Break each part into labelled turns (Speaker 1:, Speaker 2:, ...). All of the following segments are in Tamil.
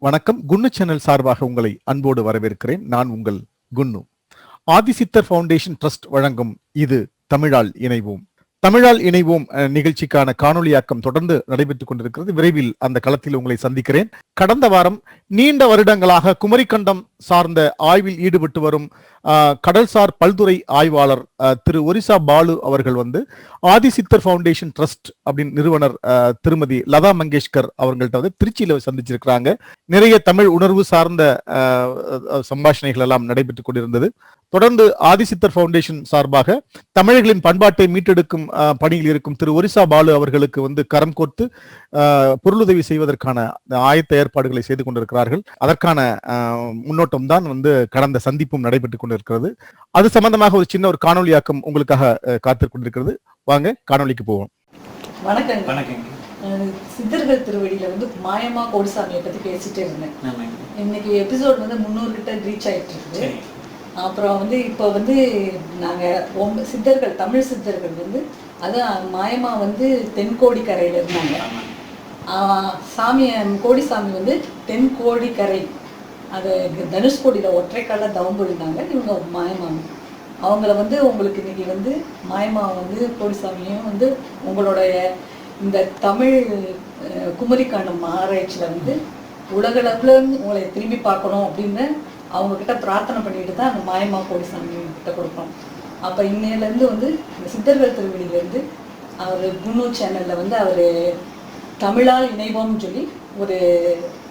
Speaker 1: வணக்கம். குன்னு சேனல் சார்பாக உங்களை அன்போடு வரவேற்கிறேன். நான் உங்கள் குன்னு. ஆதிசித்தர் ஃபவுண்டேஷன் ட்ரஸ்ட் வழங்கும் இது தமிழால் இணைவோம். தமிழால் இணைவோம் நிகழ்ச்சிக்கான காணொலியாக்கம் தொடர்ந்து நடைபெற்றுக் கொண்டிருக்கிறது. விரைவில் அந்த களத்தில் உங்களை சந்திக்கிறேன். கடந்த வாரம் நீண்ட வருடங்களாக குமரிக்கண்டம் சார்ந்த ஆய்வில் ஈடுபட்டு வரும் கடல்சார் பல்துறை ஆய்வாளர் திரு ஒரிசா பாலு அவர்கள் ஆதிசித்தர் ஃபவுண்டேஷன் ட்ரஸ்ட் அப்படின்னு நிறுவனர் திருமதி லதா மங்கேஷ்கர் அவங்கள்ட்ட திருச்சியில சந்திச்சிருக்கிறாங்க. நிறைய தமிழ் உணர்வு சார்ந்த சம்பாஷணைகள் எல்லாம் நடைபெற்றுக் கொண்டிருந்தது. தொடர்ந்து ஆதிசித்தர் ஃபவுண்டேஷன் சார்பாக தமிழர்களின் பண்பாட்டை மீட்டெடுக்கும் பணியில் இருக்கும் திரு ஒரிசா பாலு அவர்களுக்கு கரம் கோர்த்து பொருளுதவி செய்வதற்கான ஆயத்த ஏற்பாடுகளை செய்து கொண்டிருக்கிறார்கள். அதற்கான முன்னோட்டம் தான் கடந்த சந்திப்பும் நடைபெற்றுக் கொண்டிருக்கிறது. அது சம்பந்தமாக ஒரு சின்ன ஒரு காணொலியாக்கம் உங்களுக்காக காத்துக் கொண்டிருக்கிறது. வாங்க காணொலிக்கு போவோம்.
Speaker 2: வணக்கம். வணக்கம். சித்தர்கள் திருவடியில மாயமா கோடிசாமியை பத்தி பேசிட்டே இருந்தேன். இன்னைக்கு எபிசோட் 300 கிட்ட ரீச் ஆயிட்டு இருக்கு. அப்புறம் இப்போ நாங்கள் சித்தர்கள் தமிழ் சித்தர்கள் அதான் மாயமா தென்கோடி கரையில் இருந்தாங்க. சாமி கோடிசாமி தென்கோடிக்கரை, அது தனுஷ்கோடியில் ஒற்றைக்கால தவம் இருந்தாங்க. இவங்க மாயமா அவங்கள உங்களுக்கு இன்னைக்கு மாயமா கோடிசாமியும் உங்களுடைய இந்த தமிழ் குமரிக்கண்டம் ஆராய்ச்சியில் உலகளவில் உங்களை திரும்பி பார்க்கணும் அப்படின்னு அவங்க கிட்ட பிரார்த்தனை பண்ணிட்டு தான் அந்த மாயமா கோடிசாமி கிட்ட கொடுப்போம். அப்போ இன்னையிலேருந்து இந்த சித்தர்கள் திருவடியிலேருந்து அவர் குன்னு சேனலில் அவர் தமிழால் இணைவோம்னு சொல்லி ஒரு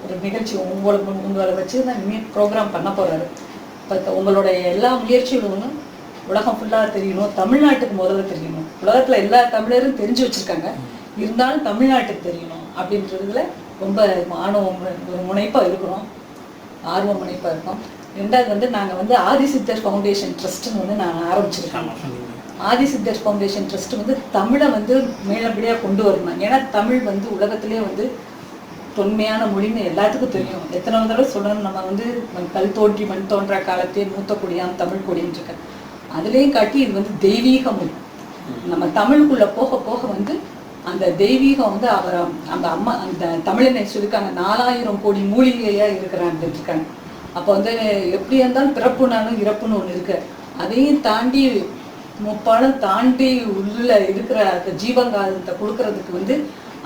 Speaker 2: ஒரு நிகழ்ச்சி உங்களை வச்சு தான் இனிமேல் ப்ரோக்ராம் பண்ண போகிறாரு. இப்போ உங்களுடைய எல்லா முயற்சிகளும் உலகம் ஃபுல்லாக தெரியணும், தமிழ்நாட்டுக்கு முதல்ல தெரியணும். உலகத்தில் எல்லா தமிழரும் தெரிஞ்சு வச்சுருக்காங்க, இருந்தாலும் தமிழ்நாட்டுக்கு தெரியணும் அப்படின்றதுல ரொம்ப ஒரு முனைப்பாக இருக்கிறோம், ஆர்வ முனைப்பாக இருக்கும். ரெண்டாவது நாங்கள் ஆதிசித்தர் ஃபவுண்டேஷன் ட்ரஸ்ட்டுன்னு நாங்கள் ஆரம்பிச்சிருக்கோம். ஆதிசித்தர் ஃபவுண்டேஷன் ட்ரஸ்ட் தமிழை மேலபடியாக கொண்டு வரணும். ஏன்னா தமிழ் உலகத்திலே தொன்மையான மொழின்னு எல்லாத்துக்கும் தெரியும். எத்தனை தடவை சொல்லணும், நம்ம கல் தோன்றி மண் தோன்றா காலத்தே மூத்த கொடியாம் தமிழ் கொடின்னு இருக்க. அதுலேயும் காட்டி இது தெய்வீக மொழி. நம்ம தமிழுக்குள்ளே போக போக அந்த தெய்வீகம் அவர் அந்த அம்மா அந்த தமிழனை சொல்லியிருக்காங்க 4000 கோடி மூலிகையாக இருக்காங்க. அப்போ எப்படி இருந்தாலும் பிறப்புனாலும் இறப்புன்னு ஒன்று இருக்கு. அதையும் தாண்டி முப்பாலும் தாண்டி உள்ள இருக்கிற அந்த ஜீவங்காலத்தை கொடுக்கறதுக்கு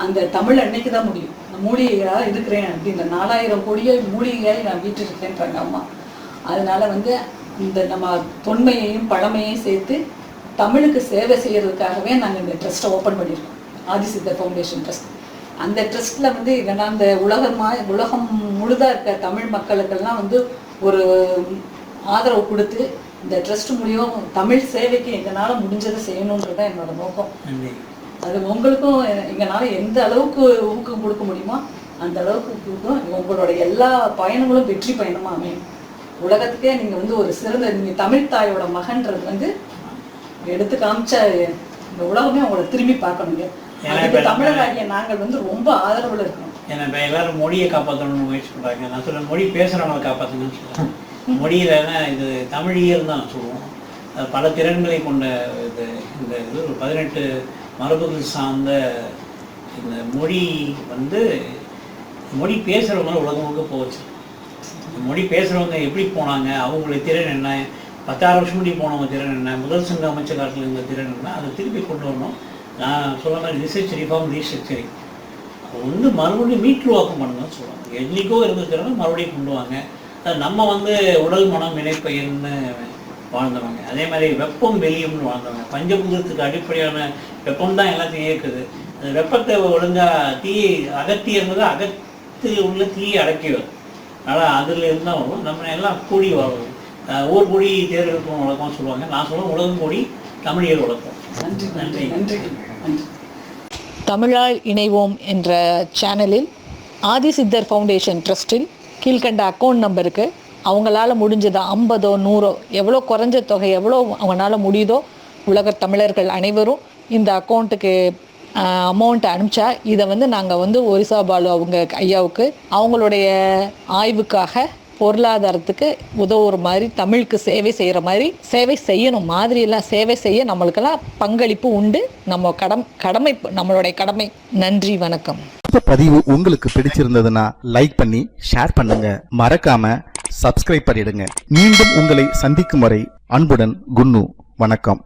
Speaker 2: அந்த தமிழ் அன்னைக்கு தான் முடியும். மூலிகையாக இருக்கிறேன் அப்படின்ற 4000 கோடியை மூலிகையாக நான் வீட்டில் இருக்கேன்றாங்க அம்மா. அதனால இந்த நம்ம தொன்மையையும் பழமையையும் சேர்த்து தமிழுக்கு சேவை செய்யறதுக்காகவே நாங்கள் இந்த ட்ரஸ்ட்டை ஓப்பன் பண்ணியிருக்கோம், ஆதிசித்தர் ஃபவுண்டேஷன் ட்ரஸ்ட். அந்த ட்ரஸ்ட்டில் என்னன்னா அந்த உலகம் முழுதாக இருக்க தமிழ் மக்களுக்கெல்லாம் ஒரு ஆதரவு கொடுத்து இந்த ட்ரஸ்ட் மூலியம் தமிழ் சேவைக்கு எங்களால் முடிஞ்சதை செய்யணுன்றது தான் என்னோட நோக்கம். அது உங்களுக்கும் எங்களால் எந்த அளவுக்கு ஊக்கம் கொடுக்க முடியுமோ அந்த அளவுக்கு கொடுக்கும். உங்களுடைய எல்லா பயணங்களும் வெற்றி பயணமாக அமையும். உலகத்துக்கே நீங்கள் ஒரு சிறந்த நீங்கள் தமிழ் தாயோட மகன்றது எடுத்து காமிச்சா இந்த உலகமே உங்களை திரும்பி பார்க்கணுங்க. தமிழராகிய நாங்கள் ரொம்ப ஆதரவில் இருக்கணும்.
Speaker 3: ஏன்னா இப்போ எல்லாரும் மொழியை காப்பாற்றணும்னு முயற்சி பண்ணுறாங்க. நான் சொல்ல மொழி பேசுகிறவங்களை காப்பாற்றணும்னு சொல்லுவேன். மொழியிலன்னா இது தமிழியல் தான் சொல்லுவோம். அது பல திறன்களை கொண்ட இந்த இது ஒரு 18 மரபுகள் சார்ந்த இந்த மொழி மொழி பேசுகிறவங்க உலகம் முழுக்க போச்சு. மொழி பேசுகிறவங்க எப்படி போனாங்க, அவங்களுடைய திறன் என்ன, 10,000 வருஷம் முன்னாடி போனவங்க திறன் என்ன, முதல் சங்க அமைச்ச காலத்தில் இருந்த திறன் என்ன, அதை திருப்பி கொண்டு வரணும். நான் சொல்ல மாதிரி ரிசர்ச் ரிஃபார்ம் ரீஸ்ட்ரக்சரிங் மறுபடியும் மீட்டுருவாக்கம் பண்ணுங்கன்னு சொல்லுவாங்க. என்றைக்கோ இருந்துக்கிறவங்க மறுபடியும் கொண்டு வாங்க. அது நம்ம உடல் மனம் இணைப்பயன்னு வாழ்ந்தவங்க. அதே மாதிரி வெப்பம் வெளியும்னு வாழ்ந்தவங்க. பஞ்சபூதத்துக்கு அடிப்படையான வெப்பம் தான் எல்லாத்தையும் இயக்குது. அந்த வெப்பத்தை ஒழுங்காக தீயை அகற்றி இருந்தது அகத்தில் உள்ள தீயை அடக்கிவது. அதனால் அதில் இருந்தால் வரும். நம்ம எல்லாம் கூடி வாழும். ஊர் கூடி தேர்தலுக்கும் வழக்கம் சொல்லுவாங்க. நான் சொல்லுவேன் உலகம் கூடி தமிழியல் வழக்கம்.
Speaker 2: நன்றி நன்றி நன்றி நன்றி. தமிழால் இணைவோம் என்ற சேனலில் ஆதிசித்தர் ஃபவுண்டேஷன் ட்ரஸ்ட்டில் கீழ்கண்ட அக்கௌண்ட் நம்பருக்கு அவங்களால முடிஞ்சதோ 50 100 எவ்வளோ குறைஞ்ச தொகை எவ்வளோ அவங்களால முடியுதோ உலக தமிழர்கள் அனைவரும் இந்த அக்கௌண்ட்டுக்கு அமௌண்ட்டை அனுப்பிச்சா இதை நாங்கள் ஒரிசா பாலு அவங்க ஐயாவுக்கு அவங்களுடைய ஆய்வுக்காக பொருளாதாரத்துக்கு உதவுற மாதிரி தமிழுக்கு சேவை செய்கிற மாதிரி சேவை செய்யணும் மாதிரியெல்லாம் சேவை செய்ய நம்மளுக்கெல்லாம் பங்களிப்பு உண்டு. நம்ம கடமை நம்மளுடைய கடமை. நன்றி, வணக்கம்.
Speaker 1: இந்த பதிவு உங்களுக்கு பிடிச்சிருந்ததுன்னா லைக் பண்ணி ஷேர் பண்ணுங்க. மறக்காம சப்ஸ்கிரைப் பண்ணிடுங்க. மீண்டும் உங்களை சந்திக்கும் வரை அன்புடன் குன்னு. வணக்கம்.